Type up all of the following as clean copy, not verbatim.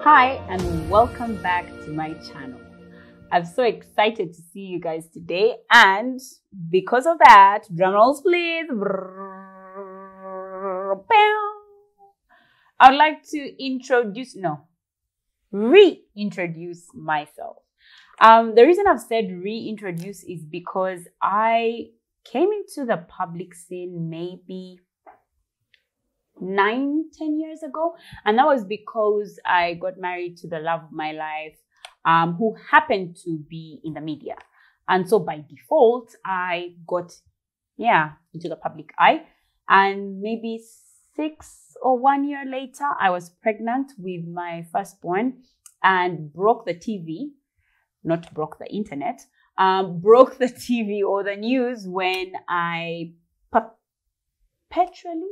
Hi and welcome back to my channel. I'm so excited to see you guys today, and because of that, drum rolls please. I would like to reintroduce myself. The reason I've said reintroduce is because I came into the public scene maybe 9-10 years ago, and that was because I got married to the love of my life, who happened to be in the media. And so by default, I got into the public eye. And maybe 6 or 1 year later, I was pregnant with my firstborn and broke the TV, not broke the internet, broke the TV or the news when I purportedly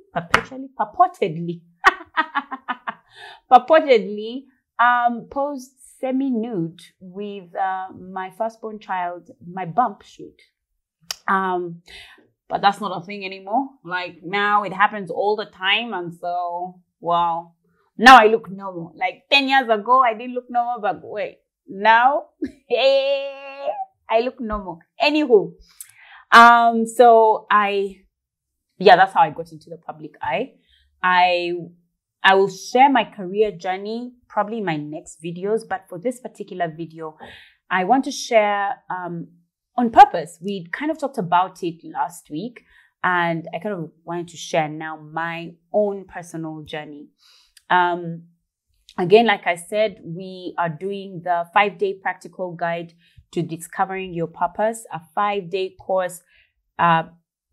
posed semi-nude with my firstborn child, my bump shoot. But that's not a thing anymore. Like now it happens all the time. And so, wow, now I look normal. Like 10 years ago, I didn't look normal, but wait, now, hey, I look normal. Anywho, that's how I got into the public eye. I will share my career journey probably in my next videos, but for this particular video, I want to share on purpose. We kind of talked about it last week, and I kind of wanted to share now my own personal journey. Again, like I said, we are doing the 5-day practical guide to discovering your purpose, a 5-day course,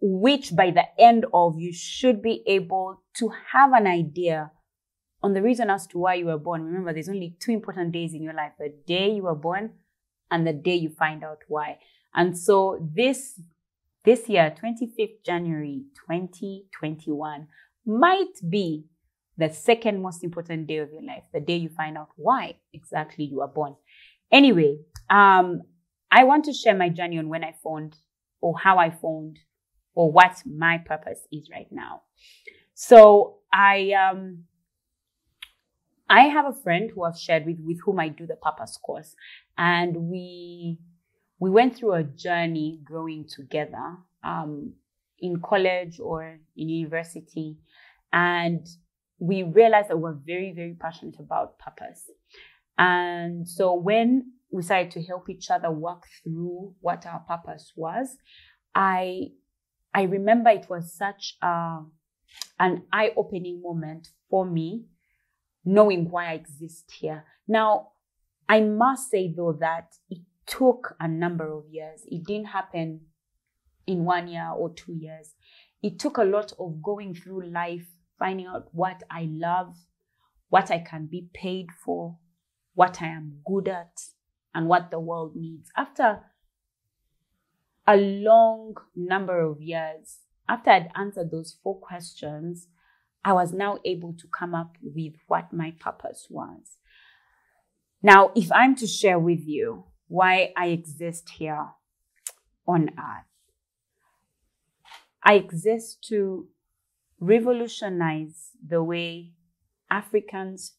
which by the end of, you should be able to have an idea on the reason as to why you were born. Remember, there's only 2 important days in your life: the day you were born and the day you find out why. And so this year, 25th January 2021, might be the second most important day of your life, the day you find out why exactly you were born. Anyway, I want to share my journey on when I found, or how I found, or what my purpose is right now. So I have a friend who I've shared with whom I do the purpose course, and we went through a journey growing together in college or in university, and we realized that we're very, very passionate about purpose. And so when we started to help each other work through what our purpose was, I remember it was such an eye-opening moment for me, knowing why I exist here. Now, I must say, though, that it took a number of years. It didn't happen in 1 year or 2 years. It took a lot of going through life, finding out what I love, what I can be paid for, what I am good at, and what the world needs. After a long number of years, after I'd answered those 4 questions, I was now able to come up with what my purpose was. Now, if I'm to share with you why I exist here on earth, I exist to revolutionize the way Africans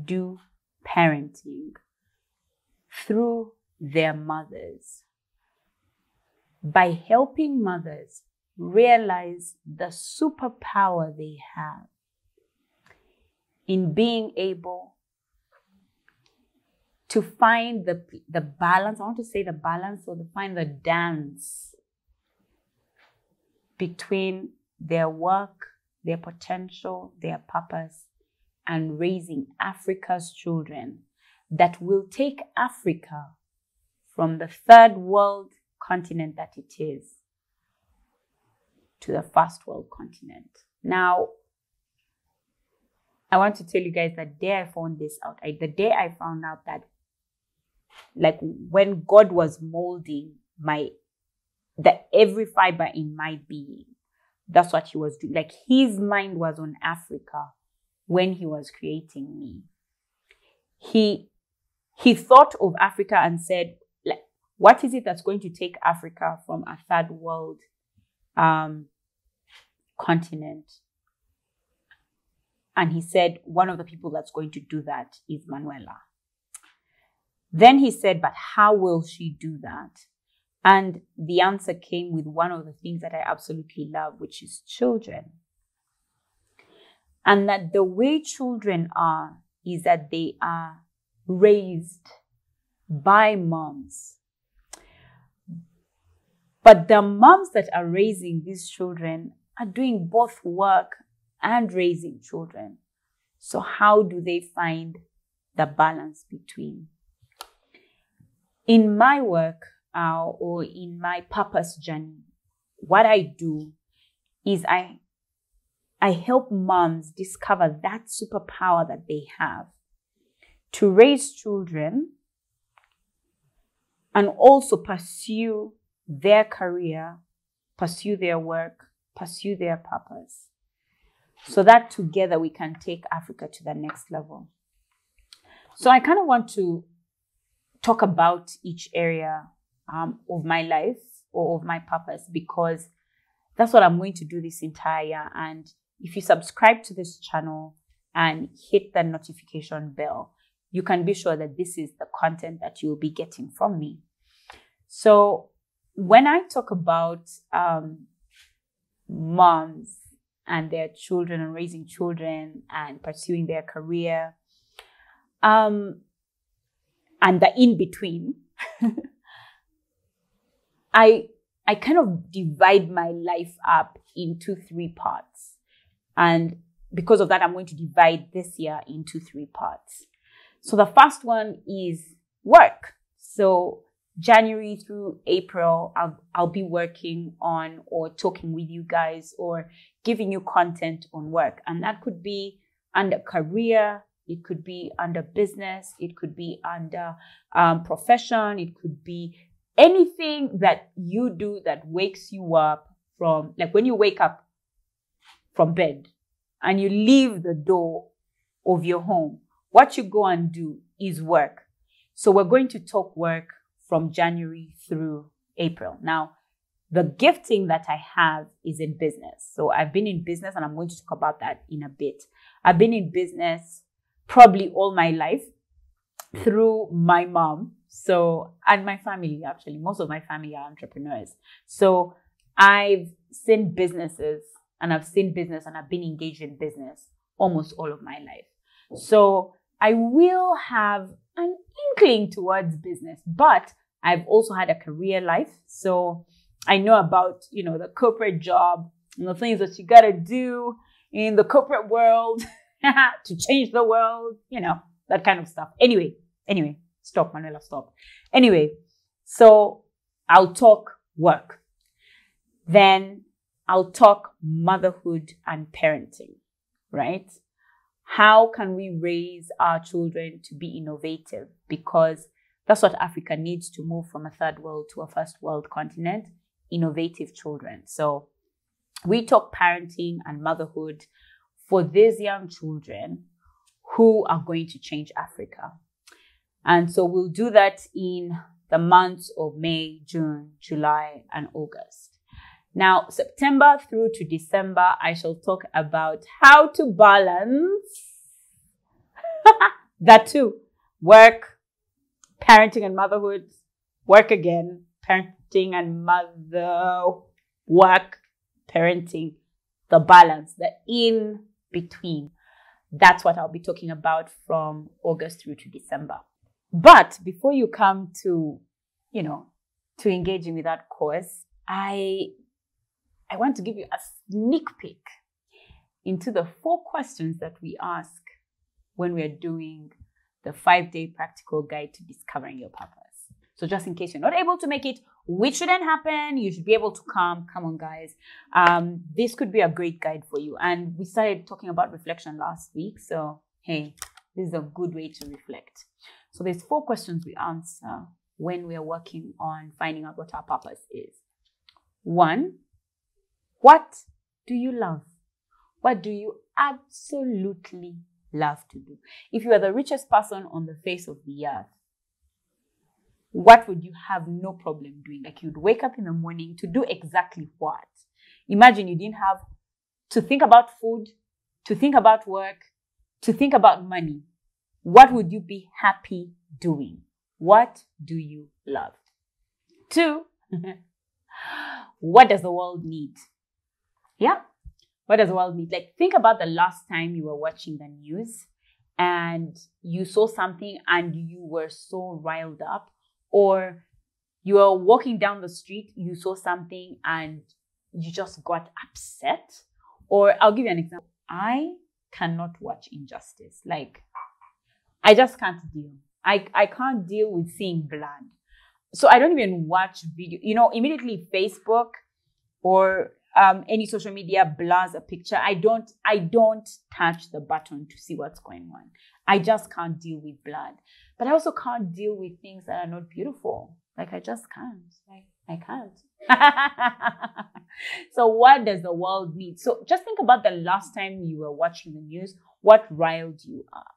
do parenting through their mothers, by helping mothers realize the superpower they have in being able to find the balance. I want to say the balance, or to find the dance between their work, their potential, their purpose, and raising Africa's children that will take Africa from the third world continent that it is to the first world continent. Now, I want to tell you guys the day I found this out, the day I found out that, like, when God was molding every fiber in my being, that's what he was doing. Like, his mind was on Africa when he was creating me. He thought of Africa and said, like, what is it that's going to take Africa from a third world continent And he said, one of the people that's going to do that is Manuela. Then he said, but how will she do that? And the answer came with one of the things that I absolutely love, which is children. And that the way children are is that they are raised by moms. But the moms that are raising these children are doing both work and raising children. So how do they find the balance between? In my work or in my purpose journey, what I do is I help moms discover that superpower that they have to raise children and also pursue their career, pursue their work, pursue their purpose, so that together we can take Africa to the next level. So I kind of want to talk about each area of my life or of my purpose, because that's what I'm going to do this entire year. And if you subscribe to this channel and hit the notification bell, you can be sure that this is the content that you'll be getting from me. So when I talk about moms and their children and raising children and pursuing their career, and the in-between, I kind of divide my life up into 3 parts. And because of that, I'm going to divide this year into 3 parts. So the first one is work. So January through April, I'll be working on or talking with you guys or giving you content on work. And that could be under career, it could be under business, it could be under profession, it could be anything that you do that wakes you up from, like when you wake up from bed and you leave the door of your home, what you go and do is work. So we're going to talk work from January through April. Now, the gifting that I have is in business. So I've been in business, and I'm going to talk about that in a bit. I've been in business probably all my life through my mom. So, and my family, actually, most of my family are entrepreneurs. So I've seen businesses and I've been engaged in business almost all of my life. So I will have an inkling towards business, but I've also had a career life. So I know about, the corporate job and the things that you got to do in the corporate world to change the world, that kind of stuff. Anyway, stop, Manuela, stop. Anyway, so I'll talk work. Then I'll talk motherhood and parenting, right? How can we raise our children to be innovative? Because that's what Africa needs to move from a third world to a first world continent, innovative children. So we talk parenting and motherhood for these young children who are going to change Africa. And so we'll do that in the months of May, June, July, and August. Now, September through to December, I shall talk about how to balance that too. Work, parenting and motherhood, work again, parenting and work, parenting, the balance, the in between. That's what I'll be talking about from August through to December. But before you come to, to engaging with that course, I want to give you a sneak peek into the 4 questions that we ask when we're doing the 5-day practical guide to discovering your purpose. So just in case you're not able to make it, which shouldn't happen, you should be able to come. Come on, guys. This could be a great guide for you. And we started talking about reflection last week. So, hey, this is a good way to reflect. So there's 4 questions we answer when we are working on finding out what our purpose is. 1, what do you love? What do you absolutely love to do? If you are the richest person on the face of the earth, what would you have no problem doing? Like you'd wake up in the morning to do exactly what? Imagine you didn't have to think about food, to think about work, to think about money. What would you be happy doing? What do you love? 2, what does the world need? Yeah. What does the world need? Like, think about the last time you were watching the news and you saw something and you were so riled up, or you were walking down the street, you saw something and you just got upset. Or I'll give you an example. I cannot watch injustice. Like, I just can't deal. I can't deal with seeing blood. So I don't even watch video. Immediately Facebook or any social media blurs a picture. I don't touch the button to see what's going on. I just can't deal with blood. But I also can't deal with things that are not beautiful. Like, I just can't. I can't. So what does the world need? So just think about the last time you were watching the news. What riled you up?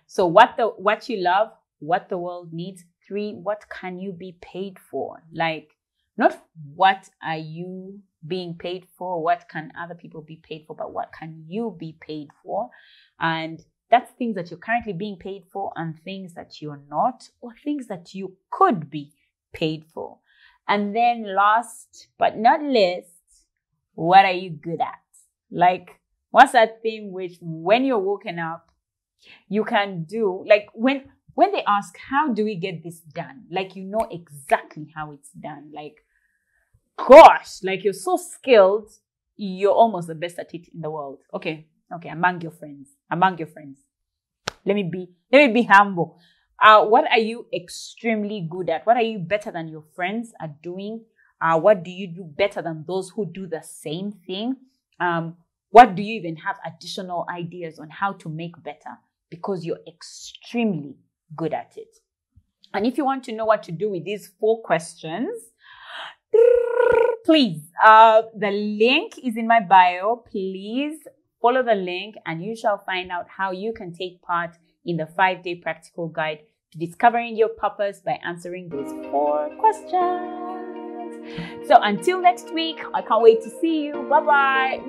So what you love, what the world needs. 3, what can you be paid for? Like, not what are you being paid for, what can other people be paid for, but what can you be paid for? And that's things that you're currently being paid for and things that you're not, or things that you could be paid for. And then last but not least, what are you good at? Like, what's that thing which when you're woken up, you can do? Like, when they ask, how do we get this done? Like, you know exactly how it's done. Like, gosh, like, you're so skilled, you're almost the best at it in the world. Okay, among your friends. Let me be humble. What are you extremely good at? What are you better than your friends are doing? What do you do better than those who do the same thing? What do you even have additional ideas on how to make better? Because you're extremely good at it. And if you want to know what to do with these 4 questions, please, the link is in my bio. Please follow the link and you shall find out how you can take part in the 5-day practical guide to discovering your purpose by answering those 4 questions. So until next week, I can't wait to see you. Bye-bye.